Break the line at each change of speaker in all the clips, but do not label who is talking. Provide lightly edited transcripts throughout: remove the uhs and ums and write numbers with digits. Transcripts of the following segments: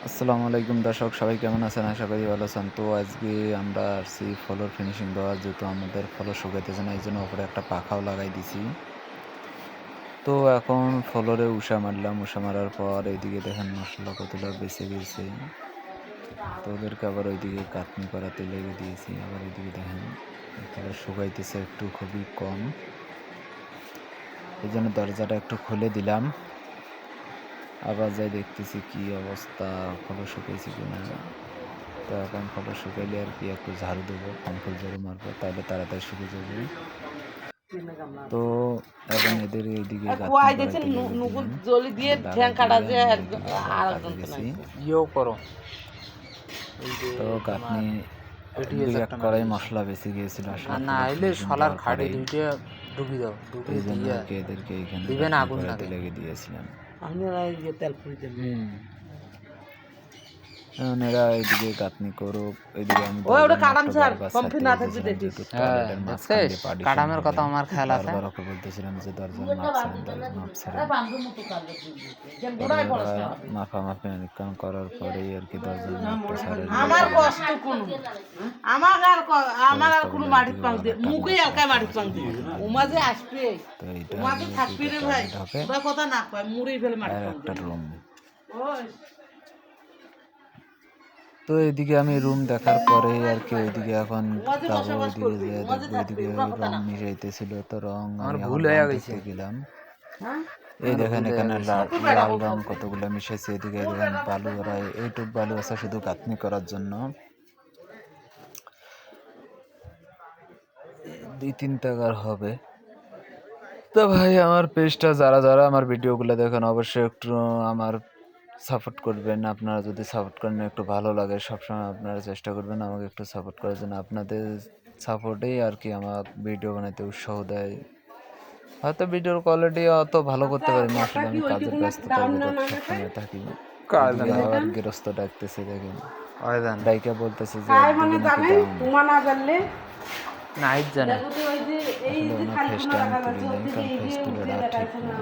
আসসালামু আলাইকুম দর্শক, সবাই কেমন আছেন? আশা করি ভালো আছেন। তো আজকে আমরা আসছি ফ্লোর ফিনিশিং দেওয়ার, যেহেতু আমাদের ফ্লোর শুকাইতেছে না, এই জন্য উপরে একটা পাখাও লাগাই দিছি। তো এখন ফ্লোরে উষা মারলাম। উষা মারার পর এইদিকে দেখেন মশলা কতটা বেঁচে গেছে। তো ওদেরকে আবার ওইদিকে গাঁথনি করাতে লেগে দিয়েছি। আবার ওইদিকে দেখেন ফ্লোর শুকাইতেছে একটু খুবই কম, এই জন্য দরজাটা একটু খুলে দিলাম। আবার যাই দেখতেছি কি অবস্থা, ফ্লোর শুকাইছে কিনা। তো এখন ফটো শুকাইলে আর কি একটু ঝাড়ু দেবো, কমফোর্ট ঝাড়ু মারবো, তাহলে তাড়াতাড়ি শুকিয়ে যাবে। তো এখন এদের এইদিকে গাঁথনি করাইতে লেগে দিলাম। কাজে গেছি। তো গাঁথনি দুই এক কড়াই মশলা বেশি গিয়েছিল আসলে, এই জন্য আর কি এদেরকে এইখানে গাঁথনি করাইতে লেগে দিয়েছিলাম। এরা এইদিকে গাঁথনি করুক, এইদিকে আমি বারবার ওকে বলতেছিলাম যে দরজার মাপ ছাড়েন। মাপামাপি অনেকক্ষণ করার পরেই আর কি দরজার মাপটা ছাড়ে।
আমার কষ্ট কোনো আমার আর আমার আর কোনো মাটির পাং দিয়ে মুখে এলকা মাটির পাং দিয়ে ওমা যে আসবে ওমা তো থাকবি রে ভাই ওরা কথা না কয় মুড়ি ফেলে মাটির পাং
একটা রুম।
ওই
তো এদিকে আমি রুম দেখার পরে আর কি ওইদিকে এখন যাবো, ওইদিকে যে দেখবো ওইদিকে রং মিশাইতেছিল, তো রং আমি ভুল হয়ে গেলাম। এই দেখেন এখানে লাল রং কতগুলো মিশাইছে, এদিকে দেখেন বালু, ওরা এইটুক বালু আছে শুধু গাঁথনি করার জন্য। 2-3 টাকার হবে। তো ভাই আমার পেজটা যারা যারা আমার ভিডিওগুলো দেখেন অবশ্যই একটু আমার সাপোর্ট করবেন। আপনারা যদি সাপোর্ট করেন একটু ভালো লাগে, সবসময় আপনারা চেষ্টা করবেন আমাকে একটু সাপোর্ট করার জন্য। আপনাদের সাপোর্টেই আর কি আমার ভিডিও বানাইতে উৎসাহ দেয়। হয়তো ভিডিওর কোয়ালিটি অত ভালো করতে পারি না, আসলে আমি কাজের ব্যস্ততার ভিতর সবসময় থাকি। আবার গৃহস্থ ডাকতেছে, দেখেন ডাইকা বলতেছে যে
নাইট জানে
আসলে ওনার ফেসটা আমি তুলি নাই, কারণ ফেস তুলাটা ঠিক না।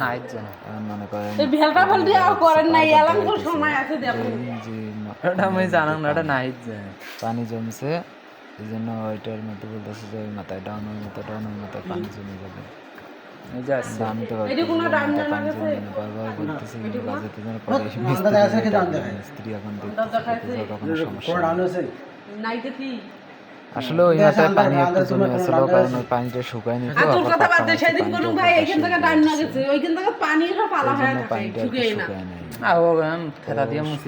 নাইট জানে
মনে করেন
আমি জানাম না, এটা নাইট জানে
পানি জমছে, এই জন্য ওইটার মধ্যে বলতেছে যে ওই মাথায় ডাউন, ওই মাথায় ডাউন, ওই মাথায় পানি জমে যাবে। আমি তো পানি জমবে না, বারবার বলতেছি বাজাতে যেন পরে মিস্ত্রি এখন দেখতেছে কখনো সমস্যা। আসলে ওই মাথায় পানি একটু জমে আসছিল, কারণ ওই পানিটা শুকায়নি, তো পানিটা শুকায় নাই।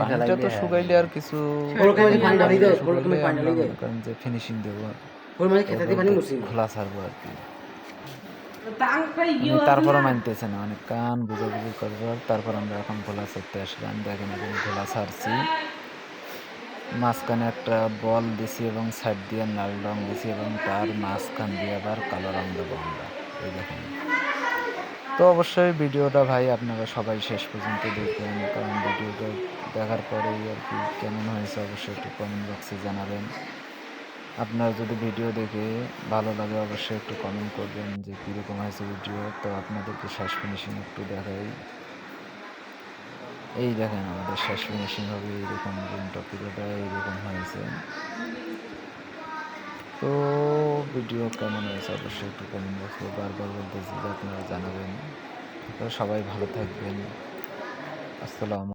পানিটা তো শুকাইলে আর কিছু যে ফিনিশিং দেবো, খোলা ছাড়বো আর কি। তারপরে মানতেছে না, অনেক কান বুঝাবুঝি করবার তারপর আমরা এখন খোলা ছাড়তে আসলাম। দেখেন এখন খোলা ছাড়ছি, মাঝখানে একটা বল দিছি এবং সাইড দিয়ে লাল রং দিছি এবং তার মাঝখান দিয়ে আবার কালো রং দেবো আমরা। এই দেখেন। তো অবশ্যই ভিডিওটা ভাই আপনারা সবাই শেষ পর্যন্ত দেখবেন, কারণ ভিডিওটা দেখার পরেই আর কি কেমন হয়েছে অবশ্যই একটু কমেন্ট বক্সে জানাবেন। আপনার যদি ভিডিও দেখে ভালো লাগে অবশ্যই একটু কমেন্ট করবেন যে কীরকম হয়েছে ভিডিও। তো আপনাদেরকে শেষ ফিনিশিং একটু দেখাই। এই দেখেন আমাদের শেষ ফিনিশিং হবে এইরকম, রুমটা পুরোটা এইরকম হয়েছে। তো ভিডিও কেমন হয়েছে অবশ্যই একটু কমেন্ট বক্সে বারবার বলতেছি যে আপনারা জানাবেন। তো সবাই ভালো থাকবেন। আসসালামু